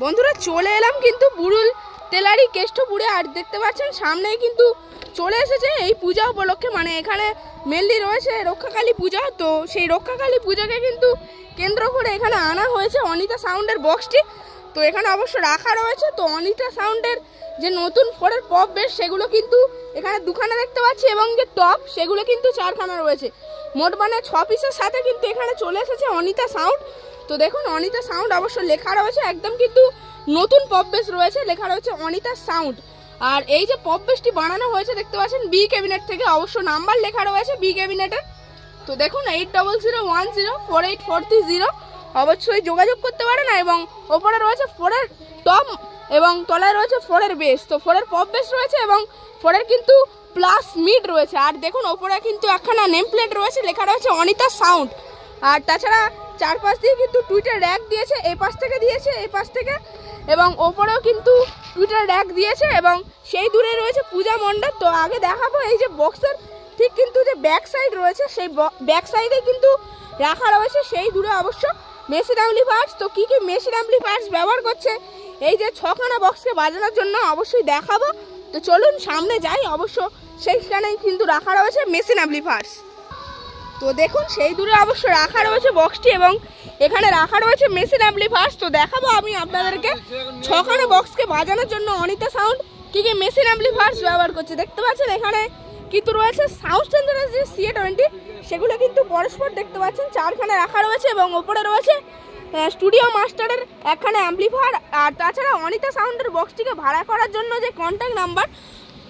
বন্ধুরা চলে এলাম কিন্তু বুরুল তেলারি কেষ্টপুরে। আর দেখতে পাচ্ছেন সামনেই কিন্তু চলে এসেছে এই পূজা উপলক্ষে, মানে এখানে মেনলি রয়েছে রক্ষাকালী পূজা। তো সেই রক্ষাকালী পূজাকে কিন্তু কেন্দ্র করে এখানে আনা হয়েছে অনিতা সাউন্ডের বক্সটি। তো এখানে অবশ্য রাখা রয়েছে। তো অনিতা সাউন্ডের যে নতুন ফোরের পপ বেস সেগুলো কিন্তু এখানে দুখানা দেখতে পাচ্ছি, এবং যে টপ সেগুলো কিন্তু 4খানা রয়েছে। মোট মানে 6 পিসের সাথে কিন্তু এখানে চলে এসেছে অনিতা সাউন্ড। তো দেখুন অনিতা সাউন্ড অবশ্য লেখা রয়েছে, একদম কিন্তু নতুন পপ বেস রয়েছে, লেখা রয়েছে অনিতা সাউন্ড। আর এই যে পপ বেসটি বানানো হয়েছে দেখতে পাচ্ছেন বি ক্যাবিনেট থেকে, অবশ্য নাম্বার লেখা রয়েছে বি ক্যাবিনেটের। তো দেখুন 8001048430 অবশ্যই যোগাযোগ করতে পারেন। এবং ওপরে রয়েছে ফোরের টপ এবং তলায় রয়েছে ফোরের বেস। তো ফোরের পপ বেস রয়েছে এবং ফোরের কিন্তু প্লাস মিড রয়েছে। আর দেখুন ওপরে কিন্তু একখানা নেম প্লেট রয়েছে, লেখা রয়েছে অনিতা সাউন্ড। আর তাছাড়া চারপাশ দিয়ে কিন্তু টুইটার র্যাক দিয়েছে, এই পাশ থেকে দিয়েছে, এই পাশ থেকে, এবং ওপরেও কিন্তু টুইটার র্যাক দিয়েছে, এবং সেই দূরে রয়েছে পূজা মণ্ডপ। তো আগে দেখাবো এই যে বক্সের ঠিক কিন্তু যে ব্যাক সাইড রয়েছে সেই ব্যাক সাইডে কিন্তু রাখা রয়েছে সেই দূরে অবশ্য মেশিন অ্যাম্পলিফায়ার্স। তো কী কী মেশিন অ্যাম্পলিফায়ার্স ব্যবহার করছে এই যে 6খানা বক্সকে বাজানোর জন্য অবশ্যই দেখাবো। তো চলুন সামনে যাই, অবশ্য সেইখানেই কিন্তু রাখা রয়েছে মেশিন অ্যাম্পলিফায়ার্স। তো দেখুন সেই দূরে অবশ্য রাখা রয়েছে বক্সটি, এবং এখানে রাখা রয়েছে মেশিন অ্যাম্পলিফায়ার্স। তো দেখাবো আমি আপনাদেরকে 6খানা বক্সকে বাজানোর জন্য অনিতা সাউন্ড কী কী মেশিন অ্যাম্পলিফায়ার্স ব্যবহার করছে। দেখতে পাচ্ছেন এখানে কিন্তু রয়েছে সাউন্ড স্ট্যান্ডার্ডের যে CA20 সেগুলো কিন্তু পরস্পর দেখতে পাচ্ছেন 4খানা রাখা রয়েছে, এবং ওপরে রয়েছে স্টুডিও মাস্টারের একখানা অ্যাম্পলিফায়ার। আর তাছাড়া অনিতা সাউন্ডের বক্সটিকে ভাড়া করার জন্য যে কন্ট্যাক্ট নাম্বার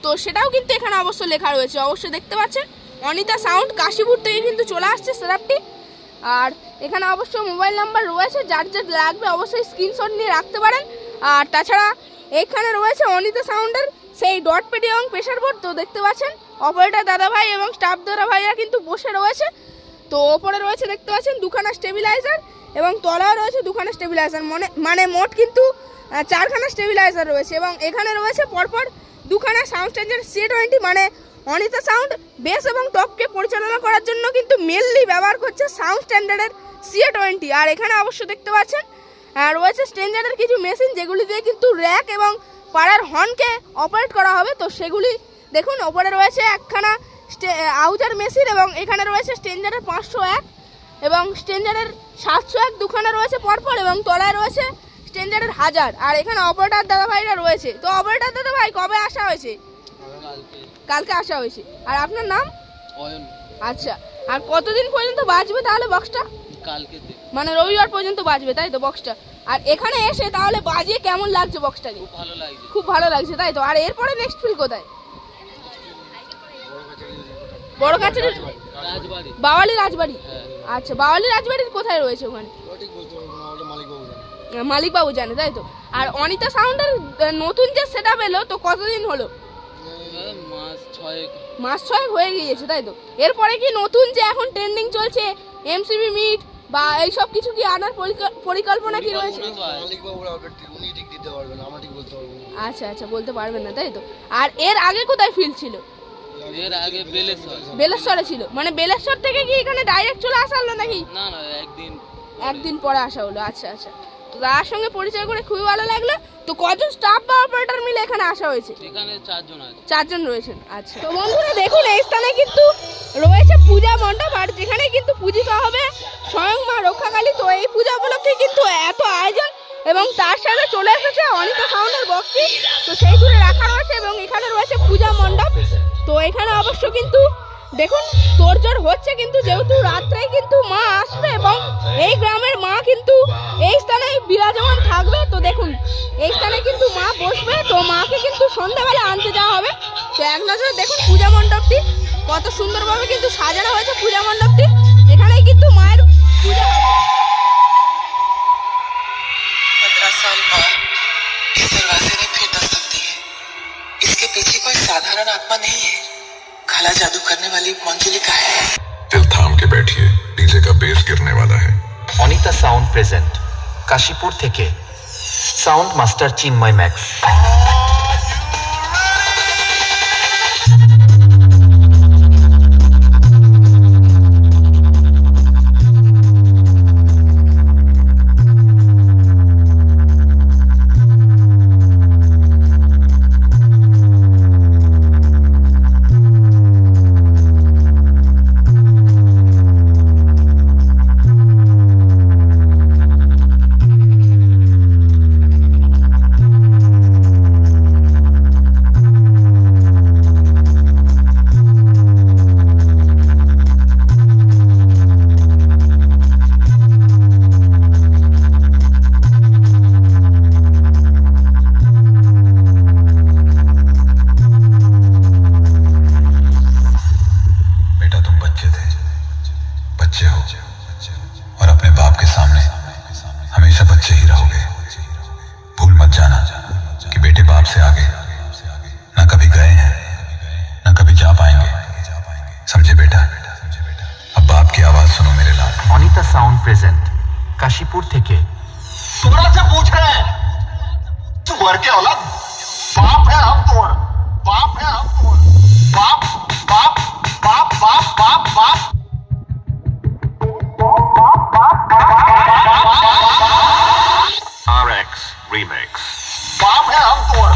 তো সেটাও কিন্তু এখানে অবশ্য লেখা রয়েছে। অবশ্যই দেখতে পাচ্ছেন অনিতা সাউন্ড কাশীপুর থেকে কিন্তু চলে আসছে সেটআপটি। আর এখানে অবশ্য মোবাইল নাম্বার রয়েছে, যার যার লাগবে অবশ্যই স্ক্রিনশট নিয়ে রাখতে পারেন। আর তাছাড়া এখানে রয়েছে অনিতা সাউন্ডের সেই ডট পেডি এবং প্রেসার বোর্ড। তো দেখতে পাচ্ছেন অপারেটর দাদাভাই এবং স্টাফ দাদাভাইরা কিন্তু বসে রয়েছে। তো ওপরে রয়েছে দেখতে পাচ্ছেন 2খানা স্টেবিলাইজার, এবং তলায় রয়েছে 2খানা স্টেবিলাইজার, মানে মোট কিন্তু 4খানা স্টেবিলাইজার রয়েছে। এবং এখানে রয়েছে পরপর 2খানা সাউন্ড স্ট্যান্ডার্ড CA20, মানে অনিতা সাউন্ড বেস এবং টপকে পরিচালনা করার জন্য কিন্তু মেনলি ব্যবহার করছে সাউন্ড স্ট্যান্ডার্ডের CA20। আর এখানে অবশ্য দেখতে পাচ্ছেন রয়েছে স্ট্যান্ডার্ডের কিছু মেশিন, যেগুলি দিয়ে কিন্তু র্যাক এবং পাড়ার হর্নকে অপারেট করা হবে। তো সেগুলি দেখুন ওপরে রয়েছে একখানা আউজার মেশিন, এবং এখানে রয়েছে স্ট্যান্ডার্ডের 501 এবং স্ট্যান্ডার্ডের 701 2খানা রয়েছে পরপর, এবং তলায় রয়েছে স্ট্যান্ডার্ডের 1000। আর এখানে অপারেটর দাদাভাইরা রয়েছে। তো অপারেটর দাদাভাই কবে আসা হয়েছে? কালকে আসা হয়েছে। আর আপনার নাম? আচ্ছা, আর কতদিন পর্যন্ত বাজবে তাহলে বক্সটা? কালকে, মানে রবিবার পর্যন্ত বাজবে তাই তো বক্সটা? আর এখানে এসে তাহলে বাজিয়ে কেমন লাগছে বক্সটাকে? খুব ভালো লাগছে। খুব ভালো লাগছে তাই তো। আর এরপরে নেক্সট ফিল কোথায়? বড় কাছের রাজবাড়ি, বাওয়ালি রাজবাড়ি। আচ্ছা, বাওয়ালি রাজবাড়ির কোথায় রয়েছে ওখানে? মালিকবাবু জানে তাই তো। আর অনিতা সাউন্ডের নতুন যে সেটআপ এলো তো কতদিন হলো? মাস 6 হয়ে গিয়েছে তাই তো। এরপরে কি নতুন যে এখন ট্রেন্ডিং চলছে MCB মিট বা এইসব কিছু কি আনার পরিকল্পনা কি রয়েছে? আচ্ছা আচ্ছা, বলতে পারবেন না তাই তো। আর এর আগে কোথায় ফিল ছিল? এর আগে বেলেশ্বরে ছিল। মানে বেলেশ্বর থেকে কি এখানে ডাইরেক্ট চলে আসা হলো নাকি? না না, একদিন পরে আসা হলো। আচ্ছা আচ্ছা, তো তার সঙ্গে পরিচয় করে খুবই ভালো লাগলো। তো কজন স্টাফ বা অপারেটর মিলে এখানে আসা হয়েছে? এখানে 4 জন আছে। 4 জন রয়েছেন। আচ্ছা, তো বন্ধুরা দেখুন এই স্থানে কিন্তু রয়েছে পূজা মণ্ডপ, আর যেখানে কিন্তু পূজিত হবে স্বয়ং মা রক্ষাকালী। তো এই পূজা উপলক্ষে কিন্তু এত আয়োজন, এবং তার সাথে চলে এসেছে অনিতা সাউন্ডের বক্সটি। তো সেই দূরে রাখা রয়েছে, এবং এখানে রয়েছে পূজা মণ্ডপ। তো এখানে অবশ্য কিন্তু দেখুন তোড়জোড় হচ্ছে, কিন্তু যেহেতু রাত্রেই কিন্তু মা আসবে এবং এই গ্রামের মা কিন্তু এই স্থানে বিরাজমান থাকবে। তো দেখুন এই স্থানে কিন্তু মা বসবে, তো মাকে কিন্তু সন্ধ্যাবেলা আনতে যাওয়া হবে। তো এক নজরে দেখুন পূজা মণ্ডপটি কত সুন্দরভাবে কিন্তু সাজানো হয়েছে। পূজা মণ্ডপটি এখানেই কিন্তু মায়ের পূজা হবে। 15 साल बाद इस दरवाजे ने फिर दस्तक दी है। इसके पीछे कोई साधारण आत्मा नहीं है, काला जादू करने वाली मंजुलिका है। दिल थाम के बैठिए, डीजे का बेस गिरने वाला है। অনিতা সাউন্ড প্রেজেন্ট কাশীপুর থেকে সাউন্ড মাস্টার চিন্ময় ম্যাক্স। থেকে। तोरा से पूछ रहे हैं, तू घर के औलाद, बाप है हम तोड़, बाप है हम तोड़, बाप बाप बाप बाप बाप बाप RX Remix. बाप है हम तोड़।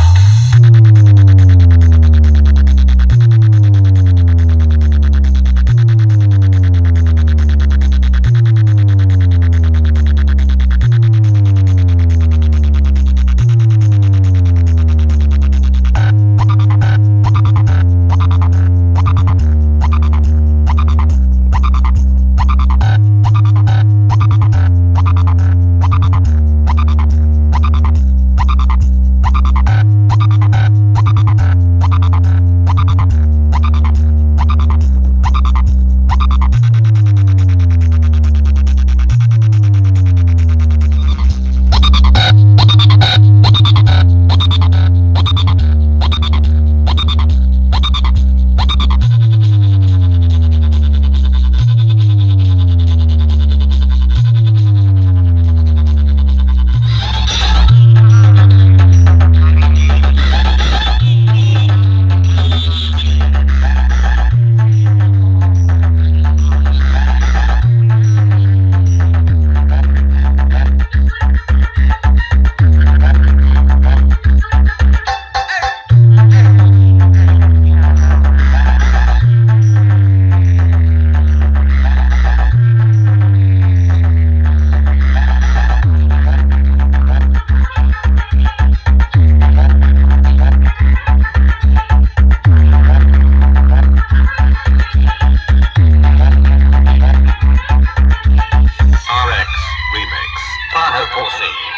RX Remix. Final Posse.